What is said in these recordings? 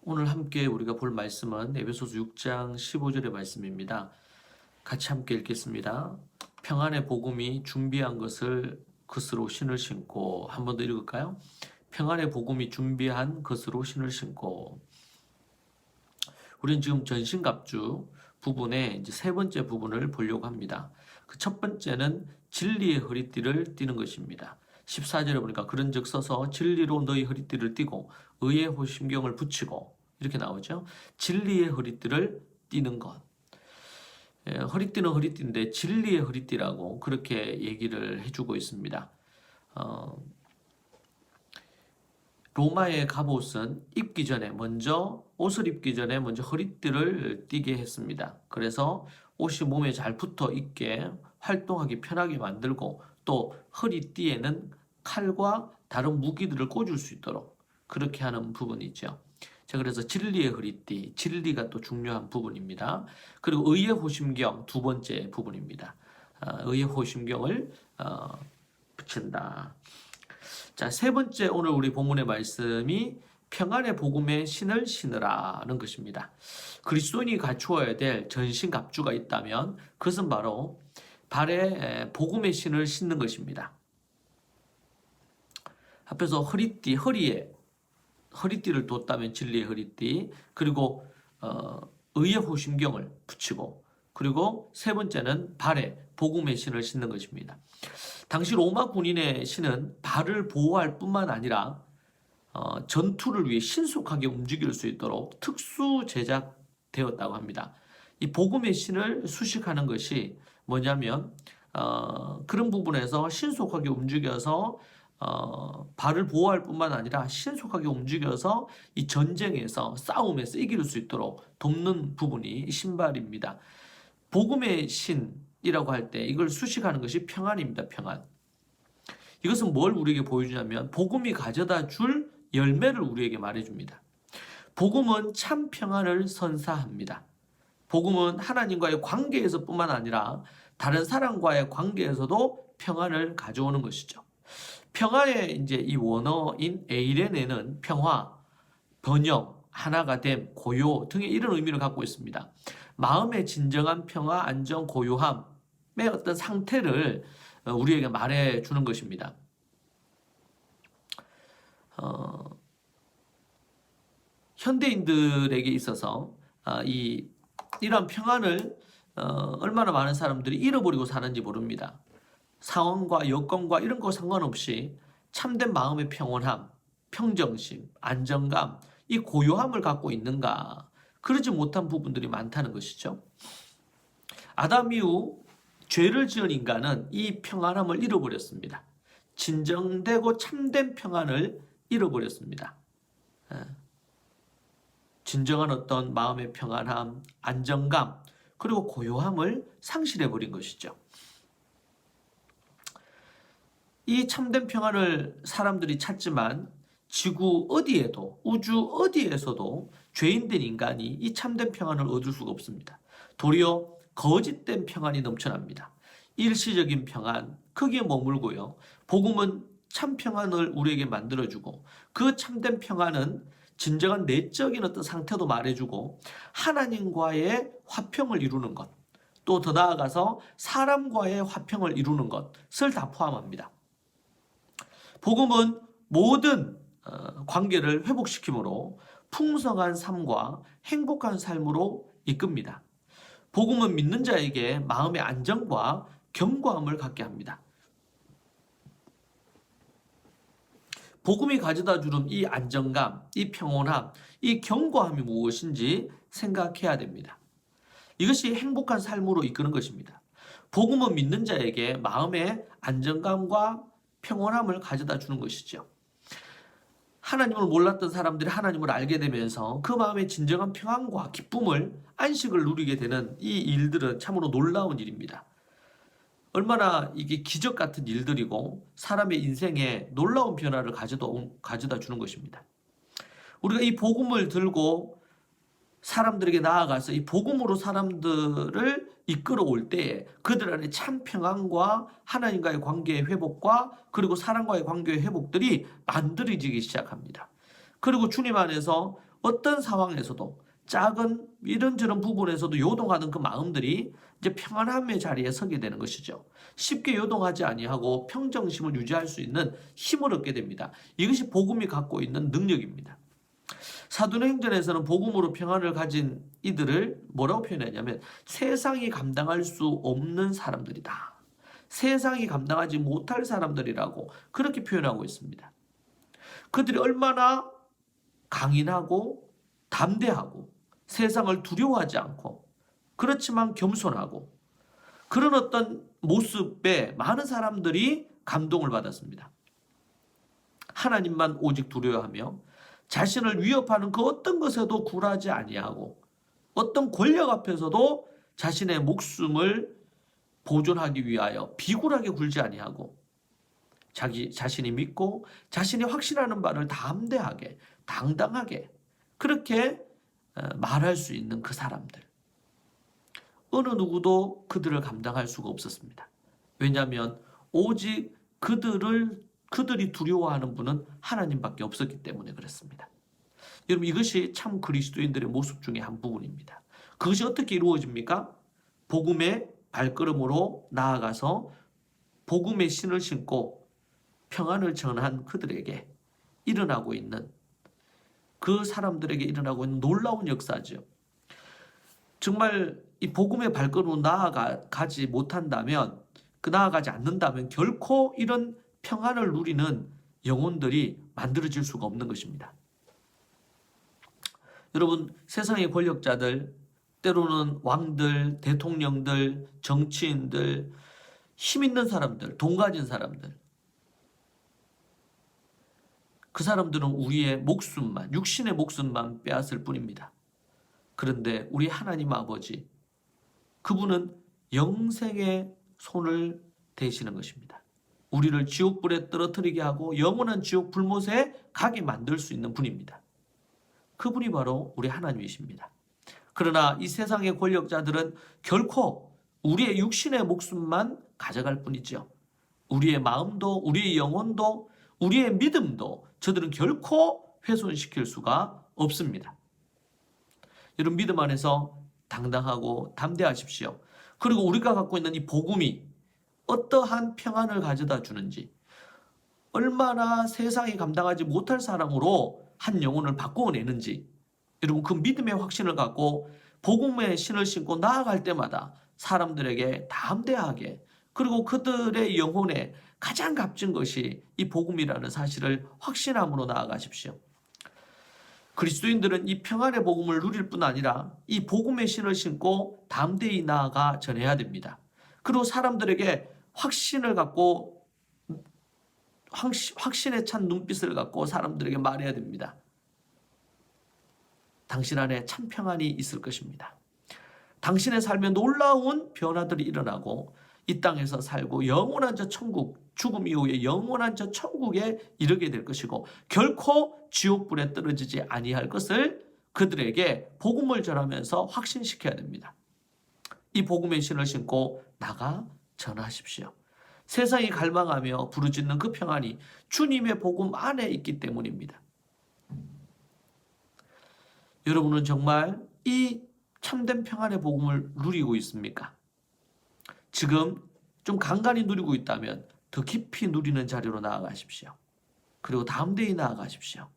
오늘 함께 우리가 볼 말씀은 에베소서 6장 15절의 말씀입니다. 같이 함께 읽겠습니다. 평안의 복음이 준비한 것을 것으로 신을 신고. 한 번 더 읽을까요? 평안의 복음이 준비한 것으로 신을 신고. 우리는 지금 전신갑주 부분의 이제 세 번째 부분을 보려고 합니다. 그 첫 번째는 진리의 허리띠를 띠는 것입니다. 14절에 보니까 그런즉 서서 진리로 너희 허리띠를 띠고 의의 호심경을 붙이고 이렇게 나오죠. 진리의 허리띠를 띠는 것. 허리띠는 허리띠인데 진리의 허리띠라고 그렇게 얘기를 해주고 있습니다. 로마의 갑옷은 옷을 입기 전에 먼저 허리띠를 띠게 했습니다. 그래서 옷이 몸에 잘 붙어 있게 활동하기 편하게 만들고 또 허리띠에는 칼과 다른 무기들을 꽂을 수 있도록 그렇게 하는 부분이죠. 자, 그래서 진리의 허리띠, 진리가 또 중요한 부분입니다. 그리고 의의 호심경 두 번째 부분입니다. 의의 호심경을 붙인다. 자, 세 번째 오늘 우리 본문의 말씀이 평안의 복음의 신을 신으라는 것입니다. 그리스도인이 갖추어야 될 전신갑주가 있다면 그것은 바로 발에 복음의 신을 신는 것입니다. 앞에서 허리에 허리띠를 뒀다면 진리의 허리띠, 그리고 의의 호심경을 붙이고, 그리고 세 번째는 발에 복음의 신을 신는 것입니다. 당시 로마 군인의 신은 발을 보호할 뿐만 아니라 전투를 위해 신속하게 움직일 수 있도록 특수 제작되었다고 합니다. 이 복음의 신을 수식하는 것이 뭐냐면 그런 부분에서 신속하게 움직여서 발을 보호할 뿐만 아니라 신속하게 움직여서 이 전쟁에서 싸움에서 이길 수 있도록 돕는 부분이 신발입니다. 복음의 신이라고 할 때 이걸 수식하는 것이 평안입니다. 평안. 이것은 뭘 우리에게 보여주냐면 복음이 가져다 줄 열매를 우리에게 말해줍니다. 복음은 참 평안을 선사합니다. 복음은 하나님과의 관계에서 뿐만 아니라 다른 사람과의 관계에서도 평안을 가져오는 것이죠. 평화의 이제 이 원어인 에이레네는 평화, 번영, 하나가 됨, 고요 등의 이런 의미를 갖고 있습니다. 마음의 진정한 평화, 안정, 고요함의 어떤 상태를 우리에게 말해주는 것입니다. 현대인들에게 있어서 이러한 평안을 얼마나 많은 사람들이 잃어버리고 사는지 모릅니다. 상황과 여건과 이런 거 상관없이 참된 마음의 평온함, 평정심, 안정감, 이 고요함을 갖고 있는가? 그러지 못한 부분들이 많다는 것이죠. 아담 이후 죄를 지은 인간은 이 평안함을 잃어버렸습니다. 진정되고 참된 평안을 잃어버렸습니다. 진정한 어떤 마음의 평안함, 안정감, 그리고 고요함을 상실해버린 것이죠. 이 참된 평안을 사람들이 찾지만 지구 어디에도, 우주 어디에서도 죄인된 인간이 이 참된 평안을 얻을 수가 없습니다. 도리어 거짓된 평안이 넘쳐납니다. 일시적인 평안, 거기에 머물고요. 복음은 참 평안을 우리에게 만들어주고 그 참된 평안은 진정한 내적인 어떤 상태도 말해주고 하나님과의 화평을 이루는 것, 또 더 나아가서 사람과의 화평을 이루는 것을 다 포함합니다. 복음은 모든 관계를 회복시키므로 풍성한 삶과 행복한 삶으로 이끕니다. 복음은 믿는 자에게 마음의 안정과 견고함을 갖게 합니다. 복음이 가져다 주는 이 안정감, 이 평온함, 이 견고함이 무엇인지 생각해야 됩니다. 이것이 행복한 삶으로 이끄는 것입니다. 복음은 믿는 자에게 마음의 안정감과 평온함을 가져다 주는 것이죠. 하나님을 몰랐던 사람들이 하나님을 알게 되면서 그 마음의 진정한 평안과 기쁨을, 안식을 누리게 되는 이 일들은 참으로 놀라운 일입니다. 얼마나 이게 기적 같은 일들이고 사람의 인생에 놀라운 변화를 가져다 주는 것입니다. 우리가 이 복음을 들고 사람들에게 나아가서 이 복음으로 사람들을 이끌어올 때에 그들 안에 참 평안과 하나님과의 관계의 회복과 그리고 사람과의 관계의 회복들이 만들어지기 시작합니다. 그리고 주님 안에서 어떤 상황에서도 작은 이런저런 부분에서도 요동하는 그 마음들이 이제 평안함의 자리에 서게 되는 것이죠. 쉽게 요동하지 아니하고 평정심을 유지할 수 있는 힘을 얻게 됩니다. 이것이 복음이 갖고 있는 능력입니다. 사도행전에서는 복음으로 평안을 가진 이들을 뭐라고 표현하냐면 세상이 감당할 수 없는 사람들이다. 세상이 감당하지 못할 사람들이라고 그렇게 표현하고 있습니다. 그들이 얼마나 강인하고 담대하고 세상을 두려워하지 않고 그렇지만 겸손하고 그런 어떤 모습에 많은 사람들이 감동을 받았습니다. 하나님만 오직 두려워하며 자신을 위협하는 그 어떤 것에도 굴하지 아니하고 어떤 권력 앞에서도 자신의 목숨을 보존하기 위하여 비굴하게 굴지 아니하고 자기 자신이 믿고 자신이 확신하는 바를 담대하게 당당하게 그렇게 말할 수 있는 그 사람들. 어느 누구도 그들을 감당할 수가 없었습니다. 왜냐하면 오직 그들이 두려워하는 분은 하나님밖에 없었기 때문에 그렇습니다. 여러분 이것이 참 그리스도인들의 모습 중에 한 부분입니다. 그것이 어떻게 이루어집니까? 복음의 발걸음으로 나아가서 복음의 신을 신고 평안을 전한 그들에게 일어나고 있는 그 사람들에게 일어나고 있는 놀라운 역사죠. 정말 이 복음의 발걸음으로 나아가지 못한다면 나아가지 않는다면 결코 이런 평안을 누리는 영혼들이 만들어질 수가 없는 것입니다. 여러분 세상의 권력자들 때로는 왕들, 대통령들, 정치인들, 힘 있는 사람들, 돈 가진 사람들 그 사람들은 우리의 목숨만, 육신의 목숨만 빼앗을 뿐입니다. 그런데 우리 하나님 아버지 그분은 영생의 손을 대시는 것입니다. 우리를 지옥불에 떨어뜨리게 하고 영원한 지옥 불못에 가게 만들 수 있는 분입니다. 그분이 바로 우리 하나님이십니다. 그러나 이 세상의 권력자들은 결코 우리의 육신의 목숨만 가져갈 뿐이죠. 우리의 마음도 우리의 영혼도 우리의 믿음도 저들은 결코 훼손시킬 수가 없습니다. 여러분 믿음 안에서 당당하고 담대하십시오. 그리고 우리가 갖고 있는 이 복음이 어떠한 평안을 가져다 주는지 얼마나 세상이 감당하지 못할 사람으로 한 영혼을 바꾸어내는지 여러분 그 믿음의 확신을 갖고 복음의 신을 신고 나아갈 때마다 사람들에게 담대하게 그리고 그들의 영혼에 가장 값진 것이 이 복음이라는 사실을 확신함으로 나아가십시오. 그리스도인들은 이 평안의 복음을 누릴 뿐 아니라 이 복음의 신을 신고 담대히 나아가 전해야 됩니다. 그리고 사람들에게 확신을 갖고 확신에 찬 눈빛을 갖고 사람들에게 말해야 됩니다. 당신 안에 참 평안이 있을 것입니다. 당신의 삶에 놀라운 변화들이 일어나고 이 땅에서 살고 영원한 저 천국, 죽음 이후에 영원한 저 천국에 이르게 될 것이고 결코 지옥불에 떨어지지 아니할 것을 그들에게 복음을 전하면서 확신시켜야 됩니다. 이 복음의 신을 신고 나가 전하십시오. 세상이 갈망하며 부르짖는 그 평안이 주님의 복음 안에 있기 때문입니다. 여러분은 정말 이 참된 평안의 복음을 누리고 있습니까? 지금 좀 간간히 누리고 있다면 더 깊이 누리는 자리로 나아가십시오. 그리고 담대히 나아가십시오.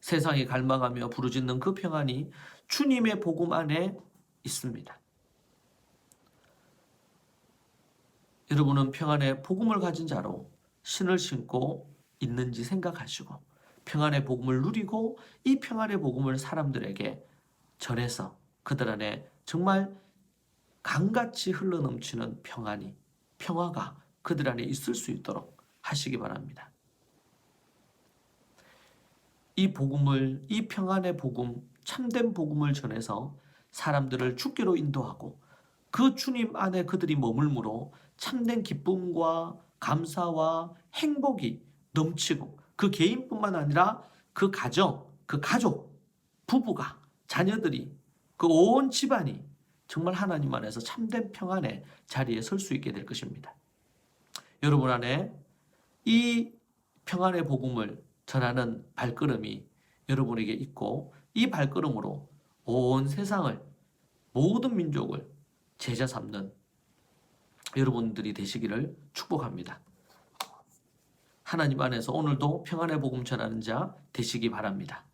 세상이 갈망하며 부르짖는 그 평안이 주님의 복음 안에 있습니다. 여러분은 평안의 복음을 가진 자로 신을 신고 있는지 생각하시고 평안의 복음을 누리고 이 평안의 복음을 사람들에게 전해서 그들 안에 정말 강같이 흘러넘치는 평화가 그들 안에 있을 수 있도록 하시기 바랍니다. 이 복음을, 이 평안의 복음, 참된 복음을 전해서 사람들을 주께로 인도하고 그 주님 안에 그들이 머물므로 참된 기쁨과 감사와 행복이 넘치고 그 개인뿐만 아니라 그 가정, 그 가족, 부부가, 자녀들이, 그 온 집안이 정말 하나님 안에서 참된 평안의 자리에 설 수 있게 될 것입니다. 여러분 안에 이 평안의 복음을 전하는 발걸음이 여러분에게 있고 이 발걸음으로 온 세상을 모든 민족을 제자 삼는 여러분들이 되시기를 축복합니다. 하나님 안에서 오늘도 평안의 복음 전하는 자 되시기 바랍니다.